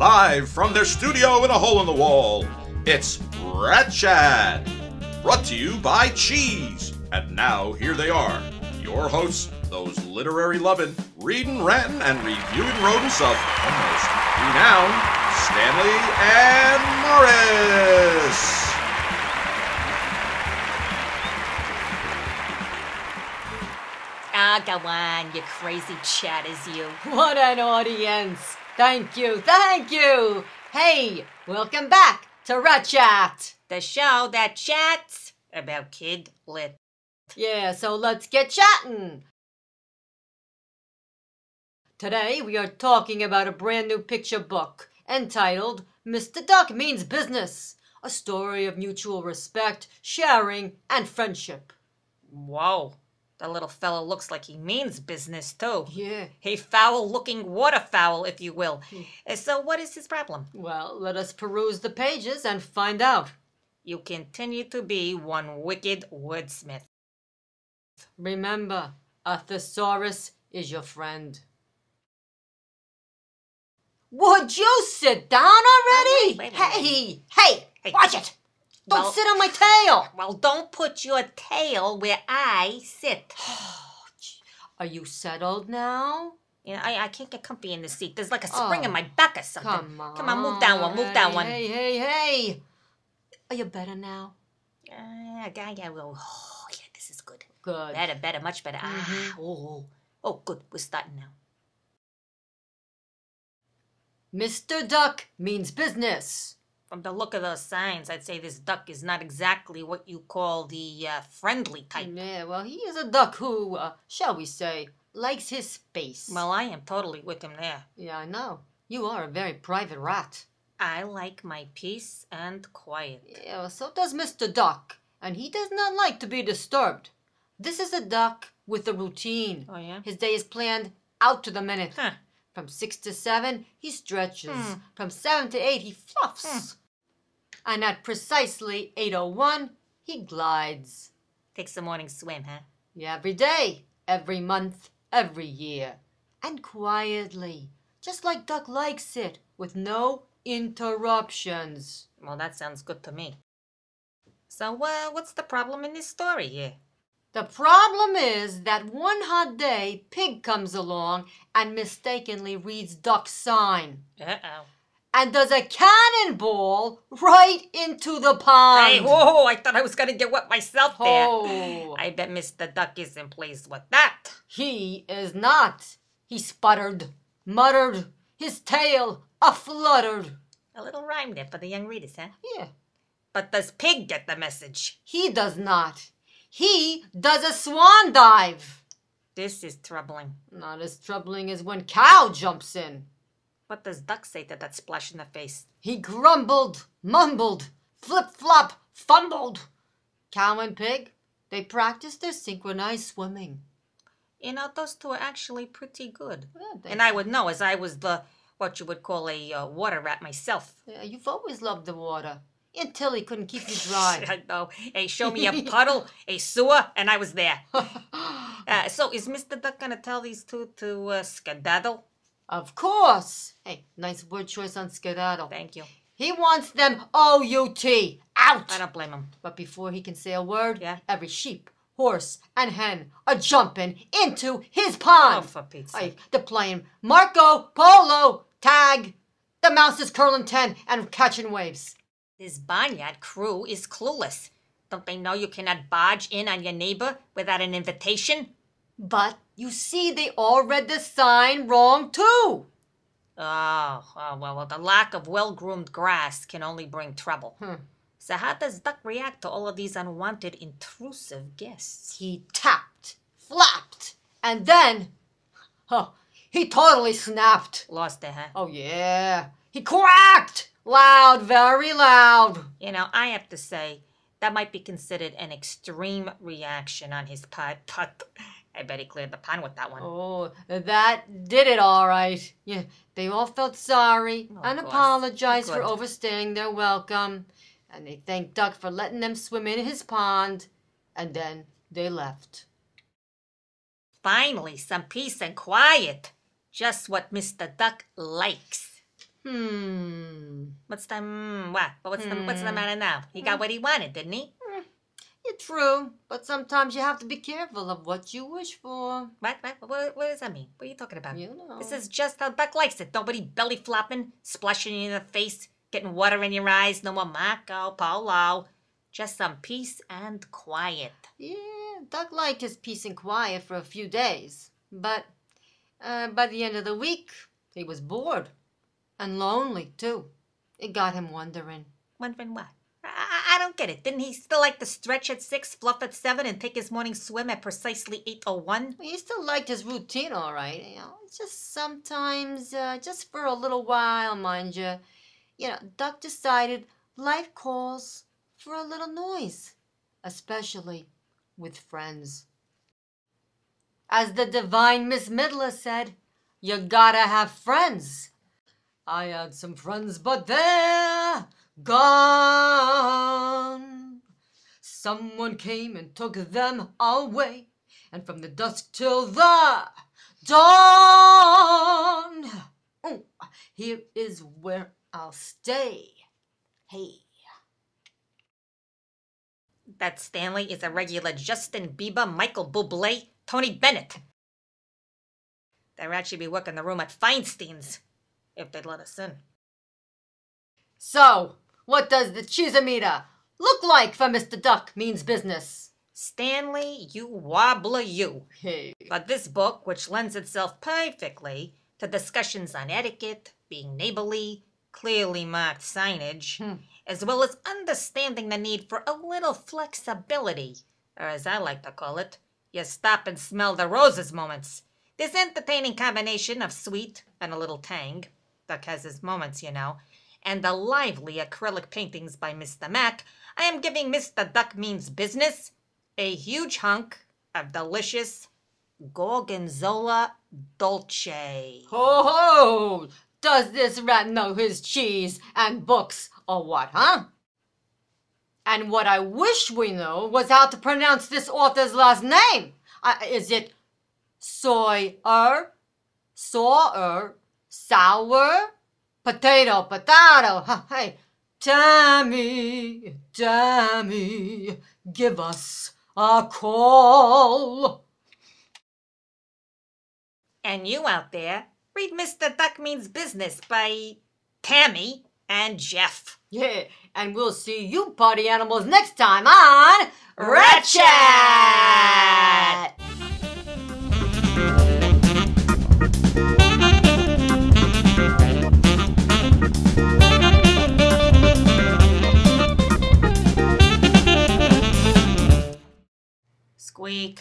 live from their studio in a hole in the wall. It's Rat Chat, brought to you by Cheese. And now here they are, your hosts, those literary loving, reading, ranting, and reviewing rodents of almost renowned Stanley and Morris. Ah, go on, you crazy chatters, you. What an audience! Thank you, thank you! Hey, welcome back to Rat Chat! The show that chats about kid lit. Yeah, so let's get chatting! Today we are talking about a brand new picture book entitled Mr. Duck Means Business, a story of mutual respect, sharing, and friendship. Whoa, the little fellow looks like he means business too. Yeah. A foul-looking waterfowl, if you will. So what is his problem? Well, let us peruse the pages and find out. You continue to be one wicked wordsmith. Remember, a thesaurus is your friend. Would you sit down already? Wait. Hey, watch it! Don't Well- sit on my tail! Well, don't put your tail where I sit. Are you settled now? You know, I can't get comfy in the seat. There's like a spring in my back or something. Come on. Move down one. Hey. Are you better now? Oh, yeah, this is good. Good. Better, much better. Oh, good. We're starting now. Mr. Duck means business. From the look of those signs, I'd say this duck is not exactly what you call the friendly type. Yeah, well, he is a duck who, shall we say, likes his space. Well, I am totally with him there. Yeah, I know. You are a very private rat. I like my peace and quiet. Yeah, well, so does Mr. Duck, and he does not like to be disturbed. This is a duck with a routine. Oh, yeah? His day is planned out to the minute. Huh. From 6 to 7, he stretches. From 7 to 8, he fluffs. And at precisely 8:01, he glides. Takes a morning swim, huh? Yeah, every day, every month, every year. And quietly, just like Duck likes it, with no interruptions. Well, that sounds good to me. So, what's the problem in this story here? The problem is that one hot day, Pig comes along and mistakenly reads Duck's sign. Uh-oh. And does a cannonball right into the pond. Hey, whoa, I thought I was going to get wet myself there. Oh. I bet Mr. Duck isn't pleased with that. He is not. He sputtered, muttered, his tail a-fluttered. A little rhyme there for the young readers, huh? Yeah, But does Pig get the message? he does not. He does a swan dive. This is troubling. Not as troubling as when Cow jumps in. What does Duck say to that splash in the face? He grumbled, mumbled, flip-flop, fumbled. Cow and Pig, they practice their synchronized swimming. You know, those two are actually pretty good. Yeah, And I would know, as I was what you would call a water rat myself. Yeah, you've always loved the water. Until he couldn't keep you dry. I know. Hey, show me a puddle, a sewer, and I was there. So is Mr. Duck going to tell these two to skedaddle? Of course. Hey, nice word choice on skedaddle. Thank you. He wants them O-U-T, out. I don't blame him. But before he can say a word, Yeah? every sheep, horse, and hen are jumping into his pond. Oh, for Pete's sake. Hey, they're playing Marco, Polo, tag. The mouse is curling 10 and catching waves. This barnyard crew is clueless. Don't they know you cannot barge in on your neighbor without an invitation? But you see, they all read the sign wrong too. Well, the lack of well-groomed grass can only bring trouble. So how does Duck react to all of these unwanted, intrusive guests? He tapped, flapped, and then, he totally snapped. Lost it, huh? Oh yeah, he quacked, loud, very loud. You know, I have to say, that might be considered an extreme reaction on his part, but I bet he cleared the pond with that one. Oh, that did it all right. Yeah, they all felt sorry and course. apologized for Good. overstaying their welcome. And they thanked Duck for letting them swim in his pond. And then they left. Finally, some peace and quiet. Just what Mr. Duck likes. What's the what? What's the matter now? He got what he wanted, didn't he? You're true, but sometimes you have to be careful of what you wish for. What does that mean? What are you talking about? You know. This is just how Duck likes it. Nobody belly flopping, splashing you in the face, getting water in your eyes. No more Marco Polo. Just some peace and quiet. Yeah, Duck liked his peace and quiet for a few days. But by the end of the week, he was bored. And lonely, too. It got him wondering. Wondering what? I don't get it. Didn't he still like to stretch at 6, fluff at 7, and take his morning swim at precisely 8:01? He still liked his routine, all right. It's just sometimes, just for a little while, mind you. Duck decided life calls for a little noise, especially with friends. As the divine Miss Midler said, you gotta have friends. I had some friends, but they're gone. Someone came and took them away, and from the dusk till the dawn, here is where I'll stay. Hey. That Stanley is a regular Justin Bieber, Michael Bublé, Tony Bennett. They'll actually be working the room at Feinstein's, if they'd let us in. So, what does the cheeseometer look like for Mr. Duck Means Business? Stanley, you wobbler you. Hey. But this book, which lends itself perfectly to discussions on etiquette, being neighborly, clearly marked signage, as well as understanding the need for a little flexibility, or as I like to call it, you stop and smell the roses moments. This entertaining combination of sweet and a little tang, Duck has his moments, and the lively acrylic paintings by Mr. Mac, I am giving Mr. Duck Means Business a huge hunk of delicious Gorgonzola Dolce. Ho ho! Does this rat know his cheese and books or what, huh? And what I wish we knew was how to pronounce this author's last name. Is it Sawyer, sour, potato? Hey, Tammy, give us a call. And you out there, read Mr. Duck Means Business by Tammy and Jeff. Yeah, and we'll see you party animals next time on Rat Chat! Squeak.